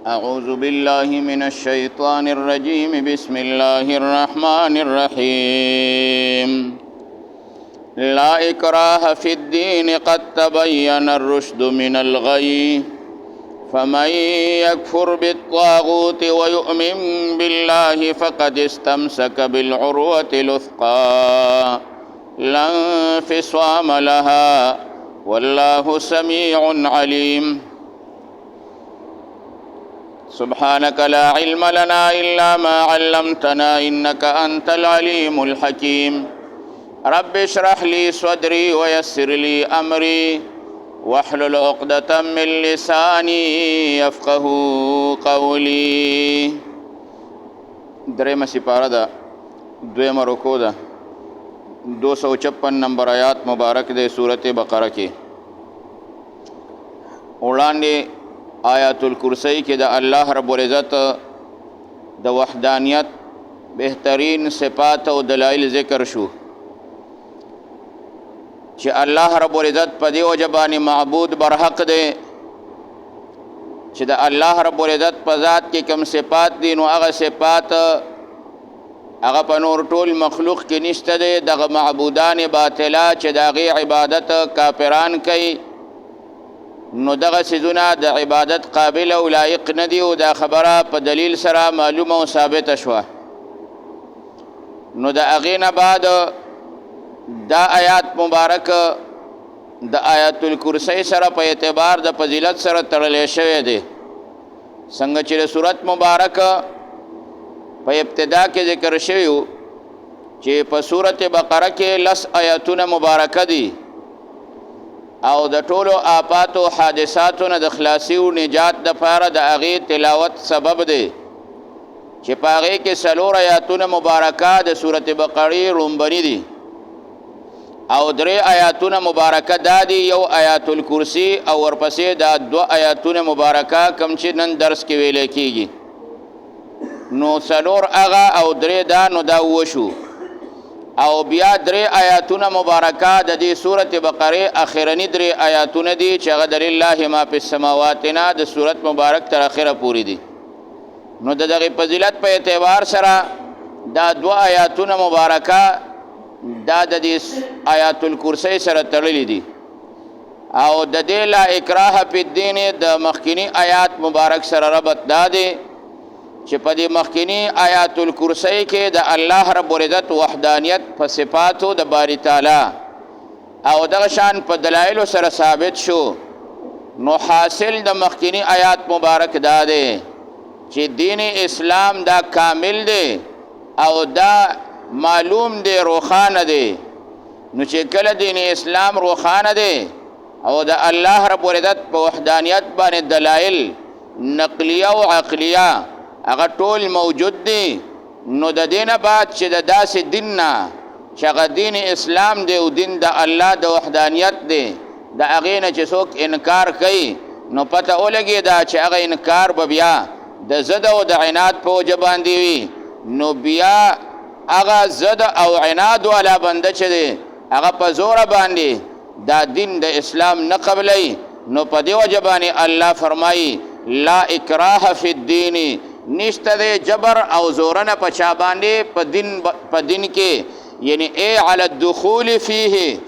أعوذ بالله من الشيطان الرجيم بسم الله الرحمن الرحيم لا إكراه في الدين قد تبين الرشد من الغي فمن يكفر بالطاغوت ويؤمن بالله فقد استمسك بالعروة الوثقى لا انفصام لها والله سميع عليم سبحانك لا علم لنا إلا ما علمتنا إنك أنت العليم الحكيم رب اشرح لي صدري ويسر لي أمري واحلل عقدة من لساني يفقه قولي. درېمه سپاره ده، دویمه رکوع ده، 256 نمبر آیات مبارک ده سورت بقره کې. وړاندې آیات الکرسی کې د الله رب العزت د وحدانیت بهترین صفات او دلایل ذکر شو چې الله رب العزت په دې وجه باندې معبود برحق دی چې د الله رب العزت په ذات کې کوم صفات دي نو هغه صفات هغه په نور ټول مخلوق کې نشته دی. دغه معبودان باطله چې د هغې عبادت کافران کوي نو دغه څیزونه د عبادت قابل او لایق نه دي او دا خبره په دلیل سره معلومه او ثابته شوه. نو د هغې نه بعد دا آیات مبارک د آیات الکرسی سره په اعتبار د فضیلت سره تړلی شوی دی. څنګه چې د صورت مبارک په ابتدا کې ذکر شوي و چې په صورت بقره کې 10 آیاتونه مبارکه دي او د ټولو آفات او حادثاتو نه د خلاصي او نجات دپاره د هغې تلاوت سبب دی چې په هغې کې 4 آیاتونه مبارکه د صورت بقرې رومبني دي او 3 آیاتونه مبارکه دا دي، یو آیات الکرسی او ورپسې دا 2 آیاتونه مبارکه کم چې نن درس کې ویلی کېږي. نو 4 هغه او 3 دا نو دا وشو او بیا 3 آیاتونه مبارکه د دې صورت بقره اخرنی 3 آیاتونه دي چې هغه د لله ما فی السماوات نه د صورت مبارک تر اخره پوری دي. نو د دغه فضیلت په اعتبار سره دا 2 آیاتونه مبارکه دا د دې آیات الکرسی سره تړلي دي او د دې لا اکراه فی الدین د مخکینی آیات مبارک سره ربط دا دی چې په دې مخکینی آیات الکرسی کې د الله رب العزت وحدانیت په صفاتو د باری تعالی او دغه شان په دلایلو سره ثابت شو. نو حاصل د مخکینی آیات مبارک دا دی چې دین اسلام دا کامل دی او دا معلوم دی، روخانه دی. نو چې کله دین اسلام روخانه دی او د الله رب العزت په وحدانیت باندې دلایل نقلیه او عقلیه هغه ټول موجود دی، نو د دینه بعد چې د داسې دین نه چې هغه دین اسلام دی او دین د الله د وحدانیت دی د هغې نه چې څوک انکار کوي نو پته ولګېده چې هغه انکار به بیا د ضد او د عناد په وجه باندې وي. نو بیا هغه ضد او عناد والا بنده چې دی هغه په زوره باندې دا دین د اسلام نه قبلی. نو په دې وجه باندې الله فرمایي لا اکراه فی الدین، نشته دی جبر او زورنه په چا باندې په دین کې، یعنی ای علی الدخول فیه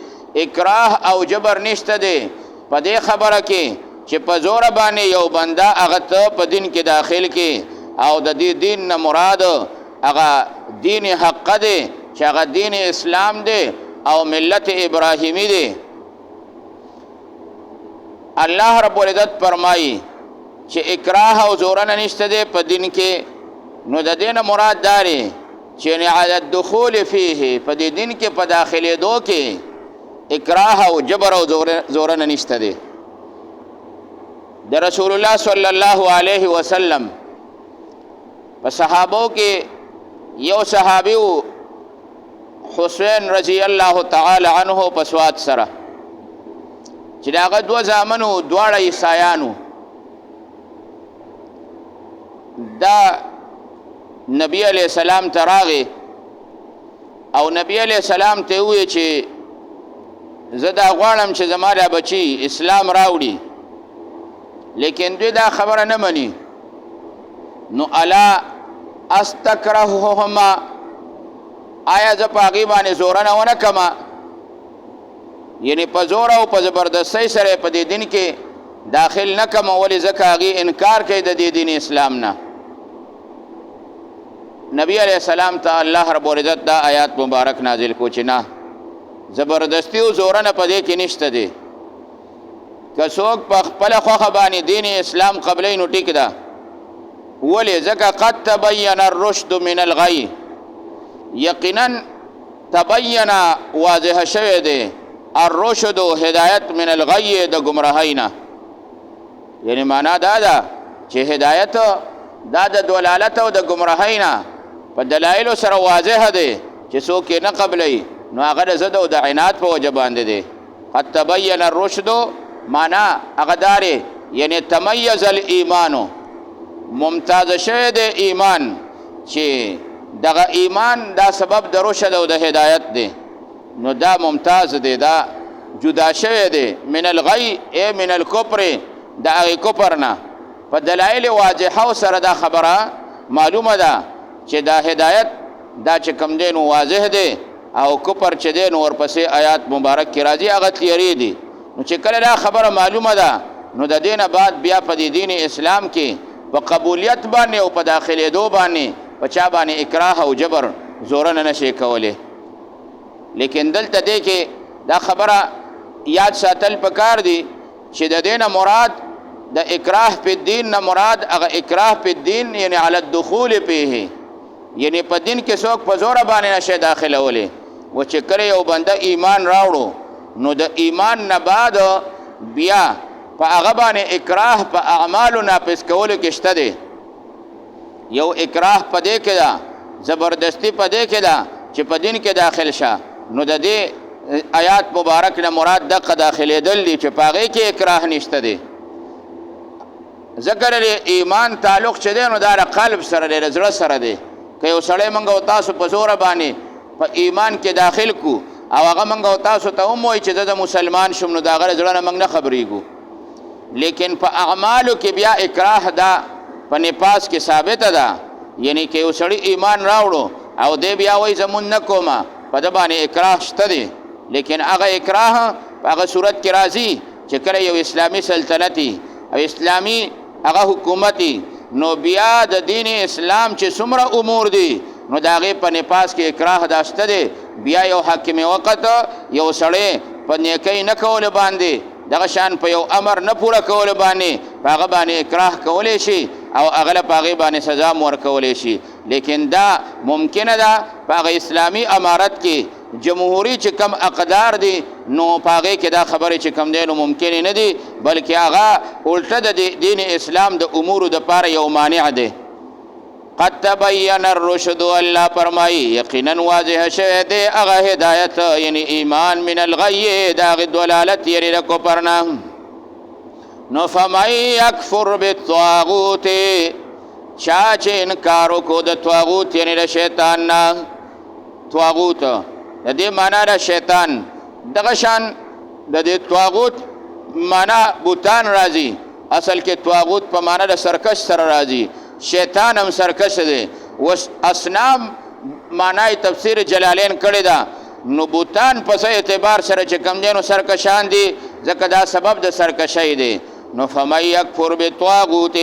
اکراه او جبر نشته دی په دې خبره کې چې په زوره باندې یو بنده هغه ته په دین کې داخل کې او د دې دین نه مراد هغه دین حق دی چې هغه دین اسلام دی او ملت ابراهیمی دی. الله رب العزت فرمایي چې اکراه او زورنه نشته دی په دین کې، نو د دې نه مراد دا دی چې علی الدخول فیه په دې دین کې په داخلېدو کې اکراه او جبر او زورنه نشته دی. د رسول الله صلی الله علیه وسلم په صحابو کې یو صحابي حسین رضی الله تعالی عنه په سواد سره چې د هغه 2 زامنو دواړه عیسایانو. دا نبی علیہ السلام ته راغی او نبی علیہ السلام ته وویل چې زه دا غواړم چې زما دا بچي اسلام راوړي، لیکن دوی دا خبره نه مني نو الا استکرههما آیا زه په هغې باندې زورنه ونه کما یعنی په زور او په زبردستۍ سره په دې دین کې داخل نه کم ولې ځکه هغې انکار کوي د دې دین اسلام نه نبی علیہ السلام ته الله رب العزت دا آیات مبارک نازل کو چې نه زبردستی او زورنه په دې کې نشته دی که څوک په خپله خوښه باندې دین اسلام قبلی نو ټیک ده ولې ځکه قد تبین الرشد من الغی یقینا تبین واضح شوی دی الرشد هدایت من الغی د گمراهی نه یعنی معنا دا ده چې هدایت دا د دلالت او د گمراهی نه په دلایلو سره واضح دی چې څوک یې نه قبلی نو هغه د ضد او د عناد په وجه باندې دی قد تبین الرشد معنا هغه دارې یعنی تمیز الایمانو ممتاز شوی دی ایمان چې دغه ایمان دا سبب د رشد او د هدایت دی نو دا ممتاز دی دا جدا شوی دی من الغی ای من الکفر د هغې کفر نه په دلایل واضحه سره دا خبره معلومه ده چې دا هدایت دا چې کم دی نو واضح دی او کفر چې دی نو ورپسې آیات مبارک کې راځي هغه تیری دی نو چې کله دا خبره معلومه ده نو د دې نه بعد بیا په دې دین اسلام کې په قبولیت باندې او په داخلېدو باندې په چا باندې اکراه او جبر زورنه نشي کولی لیکن دلته دی کې دا خبره یاد ساتل پکار دی چې د دې نه مراد د اکراه په دین نه مراد هغه اکراه په دین یعنی علی الدخول فيه یعنی په دین کې څوک په زور باندې نشي داخلولی و چې کله یو بنده ایمان راوړو نو د ایمان نه بعد بیا په هغه باندې اکراه په اعمالو ناپس کولو کې شته دی یو اکراه په دې کې ده زبردستی په دې کې ده چې په دین کې داخل شه نو د دې آیات مبارک نه مراد دغه داخلېدل دي چې په هغې کې اکراه نشته دی ذکر ایمان تعلق چې دی نو دا د قلب سره دی د زړه سره دی که یو سړی موږ او تاسو په زوره باندې په ایمان کې داخل کو او هغه موږ او تاسو ته هم وایي چې زه د مسلمان شم نو د هغه د زړه نه موږ نه خبرېږو لیکن په اعمالو کې بیا اکراه دا په نفاس کې ثابته ده یعنی که یو سړی ایمان راوړو او دی بیا وایي زه مونځ نه کومه په ده باندې اکراه شته دی لیکن هغه اکراه په هغه صورت کې راځي چې کله یو اسلامي سلطنتي او اسلامي هغه حکومتي نو بیا د دین اسلام چې څومره امور دي نو د هغې په نفاس کې اکراه دا شته دی بیا یو حاکم وقت یو سړی په نیکۍ نه کولو باندې دغه شان په یو امر نه پوره کولو باندې په هغه باندې اکراه کولی شي او هغه له په هغې باندې سزا م ورکولی شي لیکن دا ممکنه ده په هغه اسلامي امارت کې جمهوري چې کم اقدار دي نو په هغې کې دا خبرې چې کم دی نو ممکنې نه دي بلکې هغه الټه د دین اسلام د امورو دپاره یو مانع دی قد تبین الرشد الله فرمایي یقینا واضح شوی دی هغه هدایت یعنی ایمان من الغی د هغې دلالت یعنې د کفر نه نو فمن یکفر بالطاغوت چا چې انکار وکړو د طاغوت یعنې د شیطان نه طاغوت د دې معنا د شیطان دغه شان د دې طاغوت معنا بوتان راځي اصل کې طاغوت په معنا د سرکش سره راځي شیطان هم سرکش دی و اصنام معنی تفسیر جلالین کړی ده نو بوتان په څه اعتبار سره چې کوم دی نو سرکشان دي ځکه دا سبب د سرکشۍ دی نو فمن یکفر بالطاغوت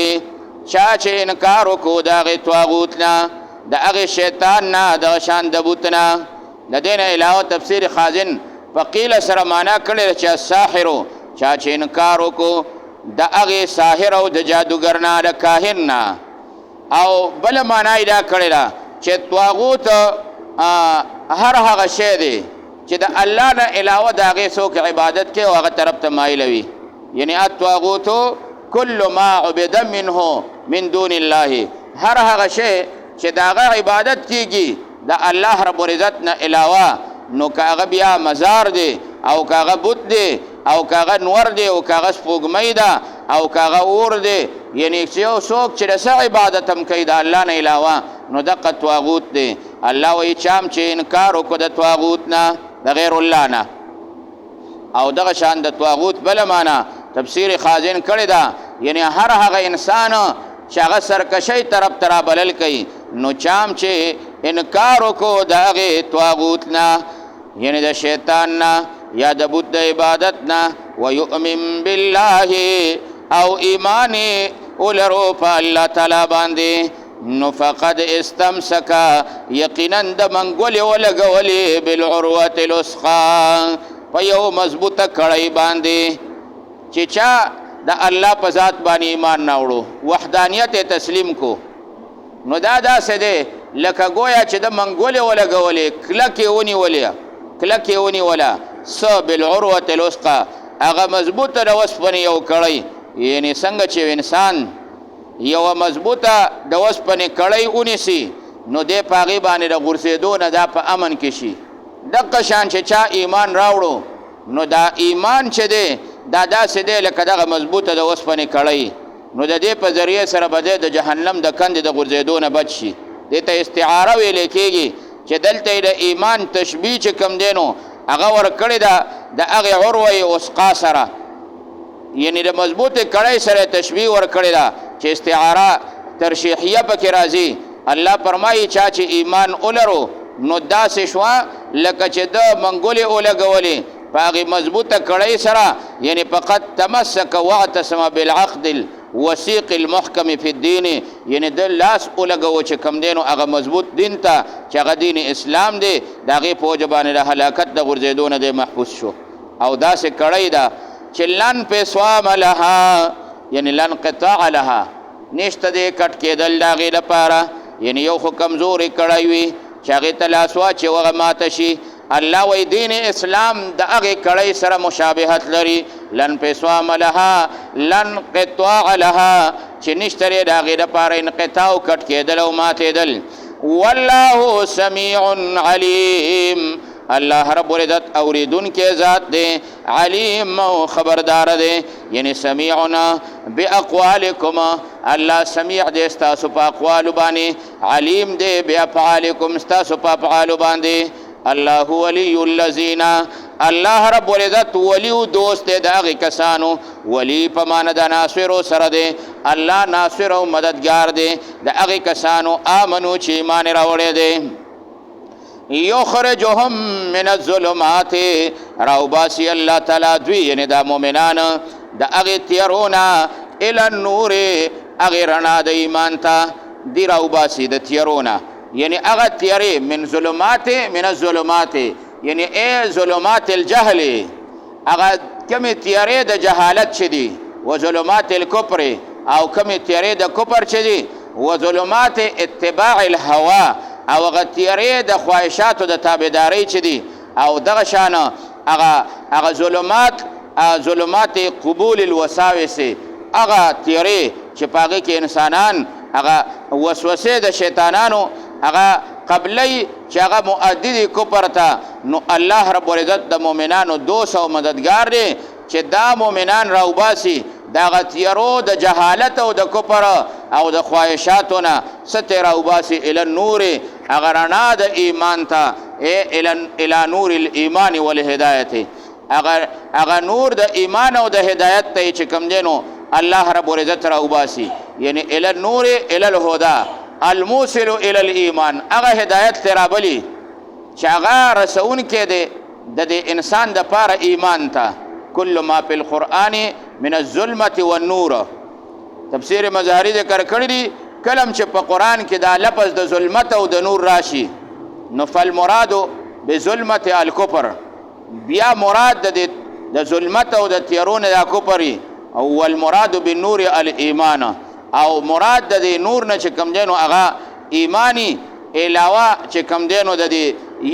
چا چې انکار وکړو د هغې طاغوت نه د هغې شیطان نه دغه شان د بوت نه د دې نه علاوه تفسیر خازن په قیله سره معنا کړی ده چې الساحرو چا چې انکار وکړو د هغې ساحر او د جادوګر نه د کاهن نه او بل معنا یې دا کړې ده چې طاغوت هر هغه شی دی چې د الله نه علاوه د هغې څوک عبادت کوي او هغه طرف ته مایله وي یعنی الطاغوت کل ما عبد منه من دون الله هر هغه شی چې د هغه عبادت کیږي د الله رب العزت نه علاوه نو که هغه بیا مزار دی او که هغه بت دی او که هغه نور دی او که هغه سپوږمۍ ده او که هغه اور دی یعنی چې یو څوک چې د څه عبادت هم کوي د الله نه علاوه نو دغه طاغوت دی الله وایي چا هم چې انکار وکړو د طاغوت نه د غیر الله نه او دغه شان د طاغوت بله معنا تفسیر خازن کړې ده یعنی هر هغه انسان چې هغه سرکشۍ طرف ته رابلل کوي نو چام چې انکار وکړو د هغې طاغوت نه یعنی د شیطان نه یا د بت د عبادت نه ویؤمن بالله او ایمان ولرو په الله تعالی باندې نو فقد استمسکا یقینا د منګولې ولګولې بالعروة الوثقی په یو مضبوطه کړۍ باندې چې چا د الله په ذات باندې ایمان راوړو وحدانیت تسلیم کو نو دا داسې دی لکه گویا چې د منګولې ولګولې کلکې ونیوله څه بالعروة الوثقی هغه مضبوطه د اوسپنې یو کړۍ یعنی څنګه چې انسان یو مضبوطه د اوسپنې کړۍ ونیسي نو دی په هغې باندې د غورځېدو نه دا په امن کې شي دغه شان چې چا ایمان راوړو نو دا ایمان چې دی دا داسې دی لکه دغه مضبوطه د اوسپنې کړۍ نو د دې په ذریعې سره به دی د جهنم د کندې د غورځېدو نه بچ شي دې ته استعاره ویلی کېږي چې دلته یې د ایمان تشبیه چې کوم دی نو هغه ورکړې ده د هغې عروه وثقا سره یعنی د مضبوطې کړۍ سره تشبیه ورکړې ده چې استعاره ترشیحیه پکې راځي الله فرمایي چا چې ایمان ولرو نو داسې شوه لکه چې د منګولې ولګولې په هغې مضبوطه کړۍ سره یعنی فقط تمسک واعتصم بالعقد الوثیق المحکم فی الدین یعنی د لاس ولګوه چې کوم دی نو هغه مضبوط دین ته چې هغه دین اسلام دی د هغې په وجه باندې د هلاکت د غورځېدو نه دی محفوظ شو او داسې کړۍ ده چې لن فصام لها یعنی لن قطاع لها نشته دی کټ کېدل د هغې لپاره یعنی یو خو کمزورې کړی وي چې هغې ته لاس واچې هغه ماته شي الله وی دین اسلام د هغې کړۍ سره مشابهت لري لن فصام لها لن قطاع لها چې نشته دی د هغې لپاره انقطاع او کټ کېدل او ماتېدل والله سمیع علیم الله رب العزت اوریدونکی ذات دی علیم او خبردار دی یعنی سمیعنا باقوالکم الله سمیع دی ستاسو په اقوالو باندې علیم دی بافعالکم ستاسو په افعالو باندې الله ولی الذین الله رب العزت ولی او دوست دی د هغې کسانو ولی په معنی د ناصرو سره دی الله ناصر او مددگار دی د هغې کسانو آمنو چې ایمان راوړی دی یخرجهم من الظلمات راوباسي الله تعالی دوی یعنی دا مؤمنان د هغې تیرونه الی النور هغې رڼا د ایمان ته دی راوباسي د تیرونه یعنی هغه تیرې من الظلمات یعنی ظلمات الجهل هغه کمې تیرې د جهالت چې دي و ظلمات الکفر او کمې تیرې د کفر چې دي و ظلمات اتباع الهوا او هغه تیرې د خواهشاتو د تابعدارۍ چې دي او دغه شانه هغه ظلمات قبول الوساوس هغه تیرې چې په هغې کې انسانان هغه وسوسې د شیطانانو هغه قبلی چې هغه مؤدي دي کفر ته نو الله رب العزت د مؤمنانو دوست او مددگار دی چې دا مؤمنان راوباسي د هغه تیرو د جهالت او د کفر او د خواهشاتو نه څه راوباسي الی النور هغه رڼا د ایمان ته الی نور الایمان والهدایت هغه نور د ایمان او د هدایت ته چې کوم دی نو الله رب العزت راوباسي یعنی الی النور الی الهدى الموصل الى الایمان هغه هدایت ته رابلي چې هغه رسونکی دی د دې انسان دپاره ایمان ته کل ما فی القرآن من الظلمة والنور تفسیر مظهری ذکر کړی دی کلم چې په قرآن کې دا لفظ د ظلمت او د نور راشي نو فالمراد بظلمة الکفر بیا مراد د ظلمت او د تیرونه دا کفر او والمراد بالنور الایمان او مراد د دې نور نه چې کوم دی نو هغه ایمانی علاوه چې کوم دی نو د دې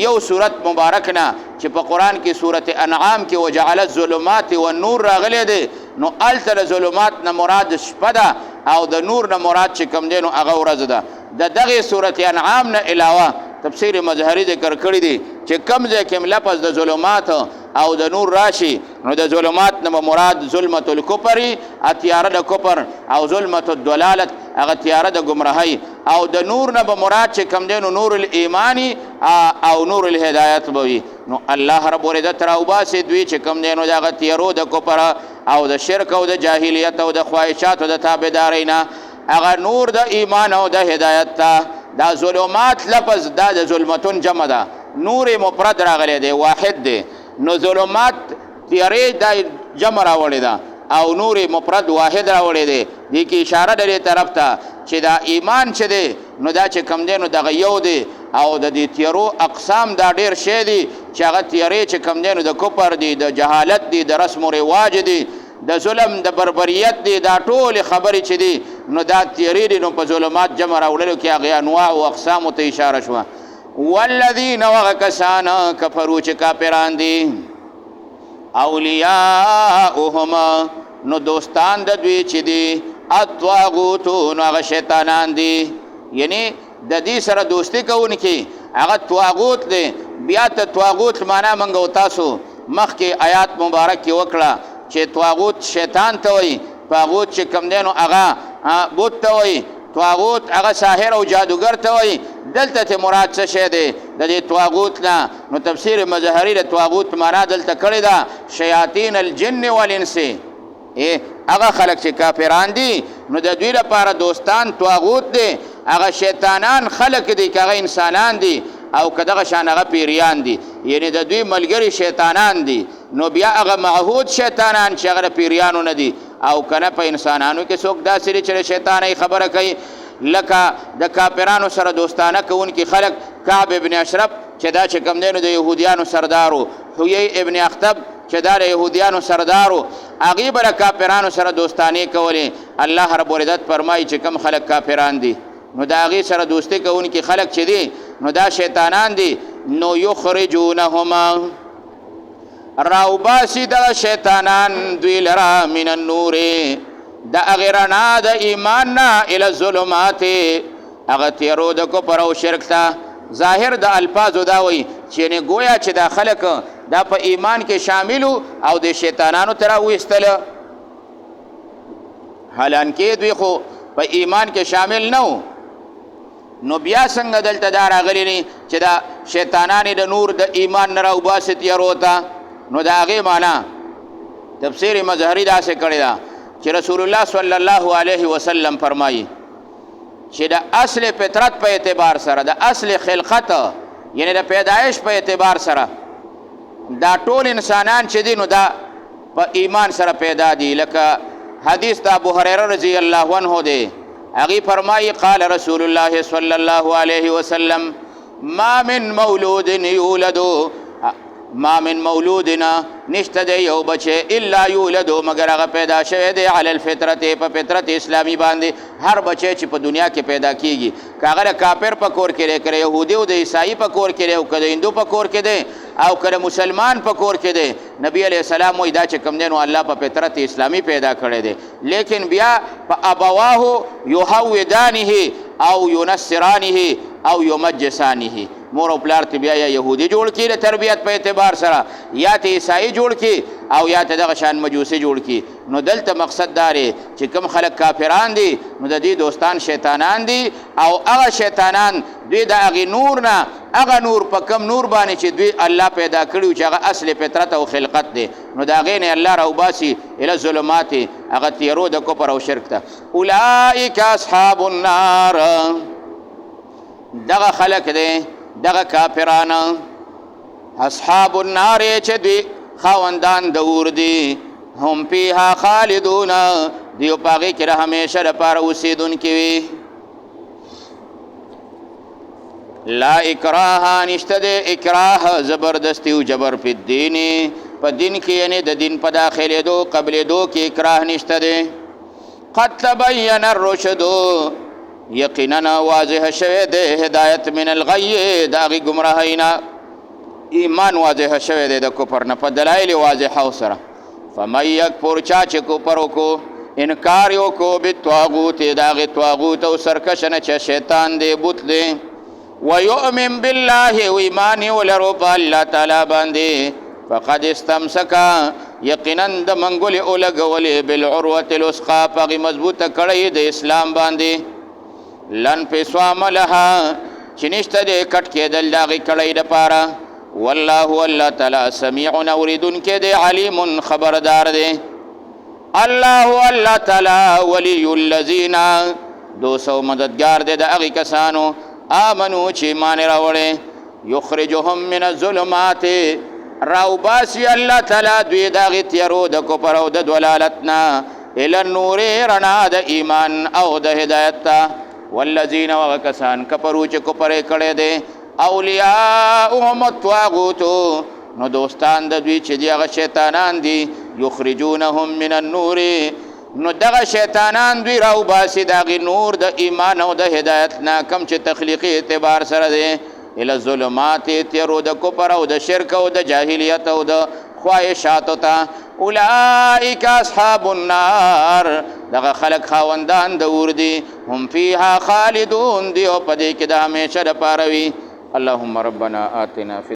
یو صورت مبارک نه چې په قرآن کې صورت انعام کې وجعل الظلمات والنور راغلی دی نو هلته د ظلمات نه مراد شپه ده او د نور نه مراد چې کوم دی نو هغه ورځ ده د دغې صورت انعام نه علاوه تفسیر مظهری ذکر کړی دی چې کوم ځای کې لفظ د ظلمات او د نور راشي نو د ظلمات نه مراد ظلمت الکفر تیاره د کفر او ظلمت الضلالت هغه تیاره د گمراهی او د نور نه به مراد چې کوم دی نو نور الایمانی او نور الهدایت به وي نو الله رب العزت راوباسي دوی چې کوم دی نو د هغه تیرو د کفر او د شرک او د جاهلیت او د خواهشاتو د تابعدارۍ نه هغه نور د ایمان او د هدایت ته. دا ظلمات لفظ دا د ظلمتون جمع ده، نور مفرد راغلی دی، واحد دی. نو ظلمات تیارې دا جمع راوړې ده او نور مفرد واحد راوړی دی. دې کې اشاره ده دې طرف ته چې دا ایمان چې دی نو دا چې کم دی نو دغه یو دی، او د دې تیارو اقسام دا ډېر شی دي چې هغه تیارې چې کم دی نو د کفر دي، د جهالت دي، د رسم و رواج دي، د ظلم د بربریت دي. دا ټولې خبرې چې دي نو دا تیارې دي. نو په ظلمات جمع راوړلو کې هغې انواع او اقسامو ته اشاره شوه. والذین هغه کسان کفرو چې کافران دي، اولیاؤهم نو دوستان د دوی چې دي، الطاغوتو نو هغه شیطانان دي. یعنی د دې سره دوستی کوونکي هغه طاغوت دی. بیا ته طاغوت معنا موږ او تاسو مخکې آیات مبارک کې وکړه چې طاغوت شیطان ته وایي، طاغوت چې کوم دی نو هغه بت ته وایي، طاغوت هغه ساحر او جادوګر ته وایي. دلته ته مراد څه شی دی د دې طاغوت نه؟ نو تفسیر مظهري د طاغوت معنا دلته کړې ده شیاطین الجن والانس. هغه خلک چې کافران دي نو د دوی لپاره دوستان طاغوت دی. هغه شیطانان خلک دي که هغه انسانان دي او که دغه شان هغه پیریان دي، یعنی د دوی ملګري شیطانان دي. نو بیا هغه معهود شیطانان چې هغه د پیریانو نه دي، او کنه په انسانانو کې څوک داسې دي چې د شیطانۍ خبره کوي. لکه د کافرانو سره دوستانه کوونکي خلک کعب ابن اشرف چې دا چې کوم دی نو د یهودیانو سردارو، حیی ابن اخطب چې دا د یهودیانو سردارو، هغې به د کافرانو سره دوستانې کولې. الله رب العزت فرمایي چې کوم خلک کافران دي نو د هغې سره دوستي کوونکي خلک چې دي نو دا شیطانان دي. نو یخرجونهما راوباسي دغه شیطانان دوی لره من النور د هغې رڼا د ایمان نه الی الظلمات هغه تیرو د کفر او شرک ته. ظاهر د الفاظو دا وایي چې یعنې گویا چې دا خلک دا په ایمان کې شاملو او د شیطانانو ته راویستله، حالانکې دوی خو په ایمان کې شامل نه وو. نو بیا څنګه دلته دا راغلی دی چې دا شیطانان د نور د ایمان نه راوباسي تیارو ته؟ نو د هغې معنا تفسیر مظهري داسې کړې ده چې رسول الله صلی الله علیه وسلم فرمایي چې د اصل فطرت په اعتبار سره، د اصل خلقت یعنی د پیدایش په اعتبار سره دا ټول انسانان چې دي نو دا په ایمان سره پیدا دي. لکه حدیث د ابو هریره رضی الله عنه دی، هغې فرمایي قال رسول الله صلی الله علیه وسلم ما من مولود یولدو، ما من مولودنا نشته دی یو بچی الا یولدو مگر هغه پیدا شوی دی علی الفطرت په فطرت اسلامی باندې. هر بچی چې په دنیا کې پیدا کیږي که هغه د کافر په کور کې دی، که د یهودي او د عیسائی په کور کې دی، او که د هندو په کور کې دی، او که د مسلمان په کور کې دی، نبی علیه السلام وایي دا چې کوم دی نو الله په فطرت اسلامی پیدا کړی دی. لیکن بیا په ابواه یهودانه او ینصرانه او یمجسانه، مور او پلار ته بیا یا یهودي جوړ کړي د تربیت په اعتبار سره، یا ته عیسائی جوړ کړي او یا ته دغه شان مجوسي جوړ کړي. نو دلته مقصد دا دی چې کوم خلک کافران دي نو د دې دوستان شیطانان دي، او هغه شیطانان دوی د هغې نور نه، هغه نور په کم نور باندې چې دوی الله پیدا کړي چې هغه اصل فطرت او خلقت دی، نو د هغې نه الله راوباسي الی الظلمات هغه تیرو د کفر او شرک ته. اولئک اصحاب النار دغه خلک دی، دغه کافران اصحاب النار چې دوی خاوندان د اور دي، هم فیها خالدون دیو په هغې کې د همیشه لپاره اوسېدونکي وي. لا اکراه نشته دی اکراه زبردستی او جبر فی الدین، په دین کې یعنی د دین په داخلېدو قبلېدو کې اکراه نشته دی. قد تبین الرشد یقینا واضح شوی دی هدایت من الغی د هغې ګمراهۍ نه، ایمان واضح شوی دی د کفر نه په دلایل واضحو سره. فمن یکفر چا چې کفر وکړو انکار یې وکړو بالطاغوت د هغې طاغوت او سرکشه نه چې شیطان دی بت دی، ویؤمن بالله و ایمان یې ولرو په الله تعالی باندې، فقد استمسکا یقینا د منګولې ولګولې بالعروة الوثقی په هغې مضبوطه کړۍ د اسلام باندې. لن فسوام لها چې نشته دی کټ کېدل د هغې کړۍ دپاره. والله الله تعالی سمیع اوریدونکی دی، علیم خبردار دی. الله تعالی ولی الذین 200 مددگار دے دا اغی کسانو آمنو چی ایمان راوڑے یخرجهم من الظلمات راو باسی اللہ تعالی دوی داغی تیرو دا کپر او دا دولالتنا الى النور رنا دا ایمان او دا ہدایتا والذین وغکسان کپرو چی کپر کڑے دے اولیاؤهم الطواغوتو نو دوستان دا دوی چی دیغ شیطانان دی یخرجونهم من النور نو دغه شیطانان دوی راو باسی داغی نور د ایمان او د هدایتنا کم چې تخلیقی اعتبار سره دی الى الظلمات تیرو د کفر او د شرک او د جاهلیت او د خواهشاتو ته اولئک اصحاب النار دغه خلق خاوندان د اور دی هم فیها خالدون دی او په دې کې د همیشه د پاره وي اللهم ربنا آتنا فی